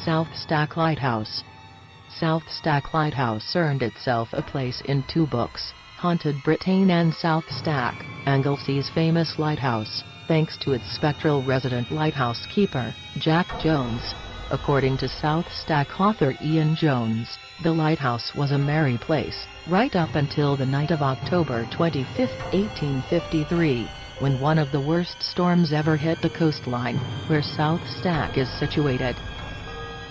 South Stack Lighthouse. South Stack Lighthouse earned itself a place in two books, Haunted Britain and South Stack, Anglesea's famous lighthouse, thanks to its spectral resident lighthouse keeper, Jack Jones. According to South Stack author Ian Jones, the lighthouse was a merry place, right up until the night of October 25, 1853, when one of the worst storms ever hit the coastline, where South Stack is situated.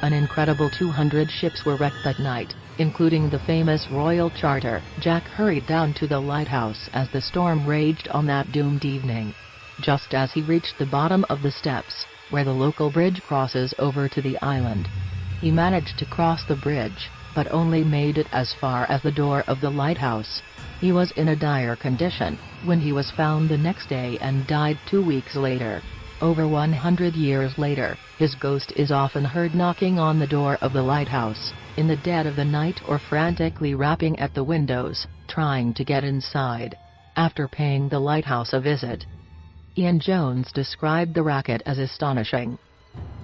An incredible 200 ships were wrecked that night, including the famous Royal Charter. Jack hurried down to the lighthouse as the storm raged on that doomed evening. Just as he reached the bottom of the steps, where the local bridge crosses over to the island, he managed to cross the bridge, but only made it as far as the door of the lighthouse. He was in a dire condition when he was found the next day and died 2 weeks later. Over 100 years later, his ghost is often heard knocking on the door of the lighthouse, in the dead of the night, or frantically rapping at the windows, trying to get inside. After paying the lighthouse a visit, Ian Jones described the racket as astonishing.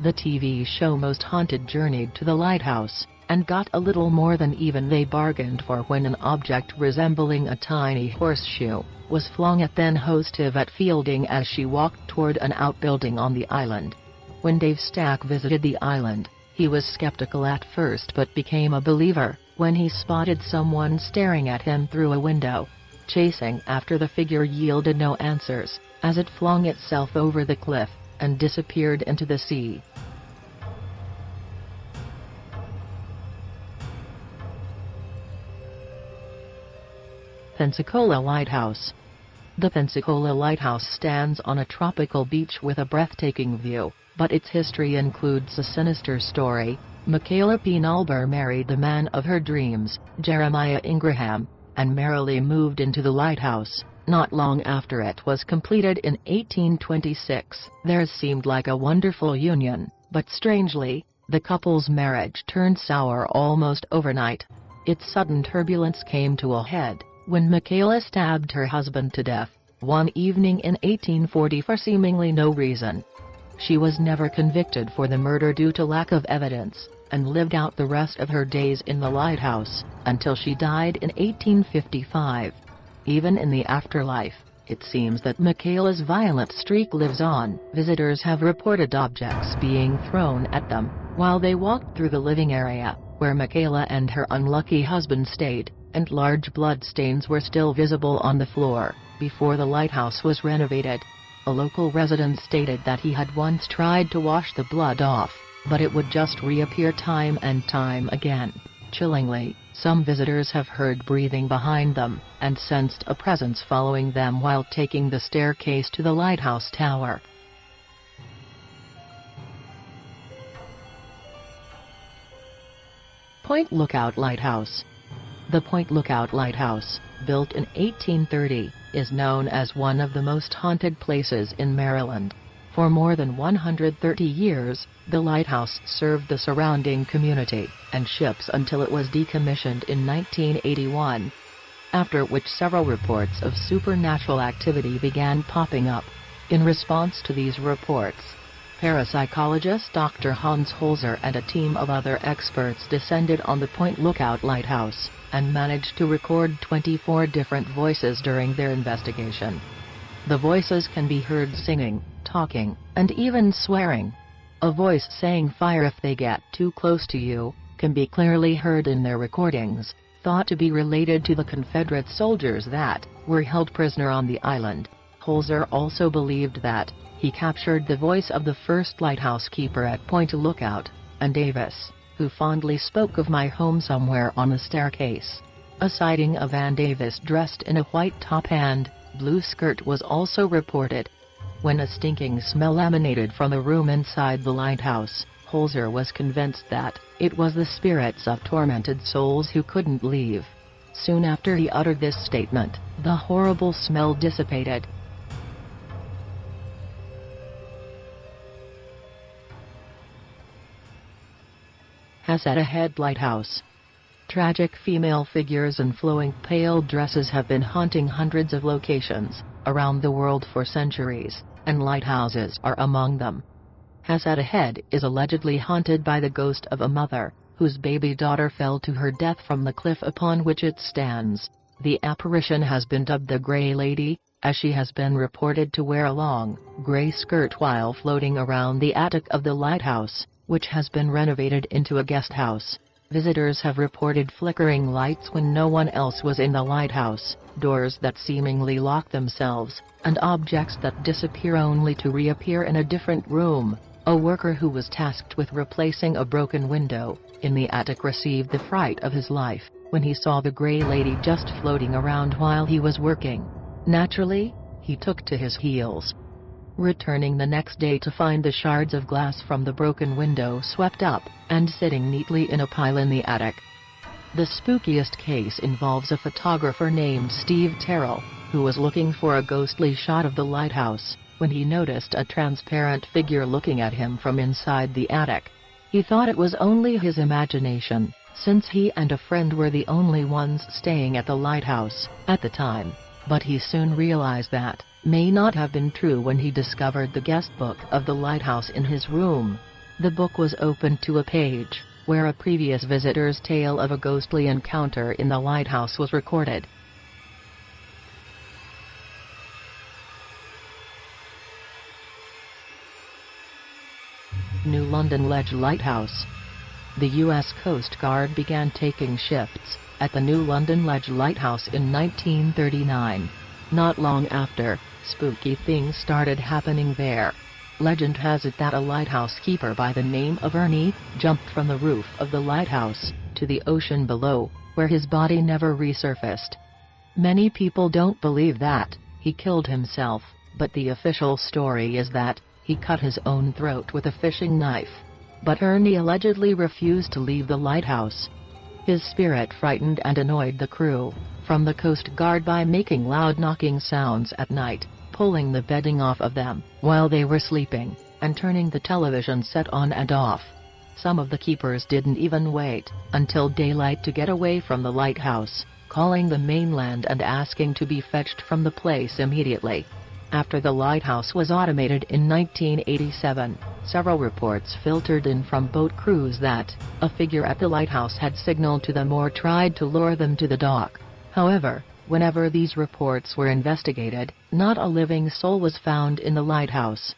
The TV show Most Haunted journeyed to the lighthouse, and got a little more than even they bargained for when an object resembling a tiny horseshoe was flung at then-host Yvette Fielding as she walked toward an outbuilding on the island. When Dave Stack visited the island, he was skeptical at first but became a believer when he spotted someone staring at him through a window. Chasing after the figure yielded no answers, as it flung itself over the cliff and disappeared into the sea. Pensacola Lighthouse. The Pensacola Lighthouse stands on a tropical beach with a breathtaking view, but its history includes a sinister story. Michaela P. Nalber married the man of her dreams, Jeremiah Ingraham, and merrily moved into the lighthouse. Not long after it was completed in 1826, theirs seemed like a wonderful union, but strangely, the couple's marriage turned sour almost overnight. Its sudden turbulence came to a head when Michaela stabbed her husband to death one evening in 1840 for seemingly no reason. She was never convicted for the murder due to lack of evidence, and lived out the rest of her days in the lighthouse, until she died in 1855. Even in the afterlife, it seems that Michaela's violent streak lives on. Visitors have reported objects being thrown at them while they walked through the living area, where Michaela and her unlucky husband stayed, and large blood stains were still visible on the floor. Before the lighthouse was renovated, a local resident stated that he had once tried to wash the blood off, but it would just reappear time and time again. Chillingly, some visitors have heard breathing behind them, and sensed a presence following them while taking the staircase to the lighthouse tower. Point Lookout Lighthouse. The Point Lookout Lighthouse, built in 1830, is known as one of the most haunted places in Maryland. For more than 130 years, the lighthouse served the surrounding community and ships until it was decommissioned in 1981, after which several reports of supernatural activity began popping up. In response to these reports, parapsychologist Dr. Hans Holzer and a team of other experts descended on the Point Lookout Lighthouse, and managed to record 24 different voices during their investigation. The voices can be heard singing, talking, and even swearing. A voice saying "fire if they get too close to you" can be clearly heard in their recordings, thought to be related to the Confederate soldiers that were held prisoner on the island. Holzer also believed that he captured the voice of the first lighthouse keeper at Point Lookout, and Davis, who fondly spoke of "my home somewhere on the staircase." A sighting of Ann Davis dressed in a white top and blue skirt was also reported. When a stinking smell emanated from the room inside the lighthouse, Holzer was convinced that it was the spirits of tormented souls who couldn't leave. Soon after he uttered this statement, the horrible smell dissipated. Hasetta Head Lighthouse. Tragic female figures in flowing pale dresses have been haunting hundreds of locations around the world for centuries, and lighthouses are among them. Hazada Head is allegedly haunted by the ghost of a mother, whose baby daughter fell to her death from the cliff upon which it stands. The apparition has been dubbed the Grey Lady, as she has been reported to wear a long, grey skirt while floating around the attic of the lighthouse, which has been renovated into a guest house. Visitors have reported flickering lights when no one else was in the lighthouse, doors that seemingly lock themselves, and objects that disappear only to reappear in a different room. A worker who was tasked with replacing a broken window in the attic received the fright of his life when he saw the Grey Lady just floating around while he was working. Naturally, he took to his heels, returning the next day to find the shards of glass from the broken window swept up and sitting neatly in a pile in the attic. The spookiest case involves a photographer named Steve Terrell, who was looking for a ghostly shot of the lighthouse when he noticed a transparent figure looking at him from inside the attic. He thought it was only his imagination, since he and a friend were the only ones staying at the lighthouse at the time, but he soon realized that may not have been true when he discovered the guest book of the lighthouse in his room. The book was opened to a page where a previous visitor's tale of a ghostly encounter in the lighthouse was recorded. New London Ledge Lighthouse. The U.S. Coast Guard began taking shifts at the New London Ledge Lighthouse in 1939. Not long after, spooky things started happening there. Legend has it that a lighthouse keeper by the name of Ernie jumped from the roof of the lighthouse to the ocean below, where his body never resurfaced. Many people don't believe that he killed himself, but the official story is that he cut his own throat with a fishing knife. But Ernie allegedly refused to leave the lighthouse. His spirit frightened and annoyed the crew from the Coast Guard by making loud knocking sounds at night, pulling the bedding off of them while they were sleeping, and turning the television set on and off. Some of the keepers didn't even wait until daylight to get away from the lighthouse, calling the mainland and asking to be fetched from the place immediately. After the lighthouse was automated in 1987, several reports filtered in from boat crews that a figure at the lighthouse had signaled to them or tried to lure them to the dock. However, whenever these reports were investigated, not a living soul was found in the lighthouse.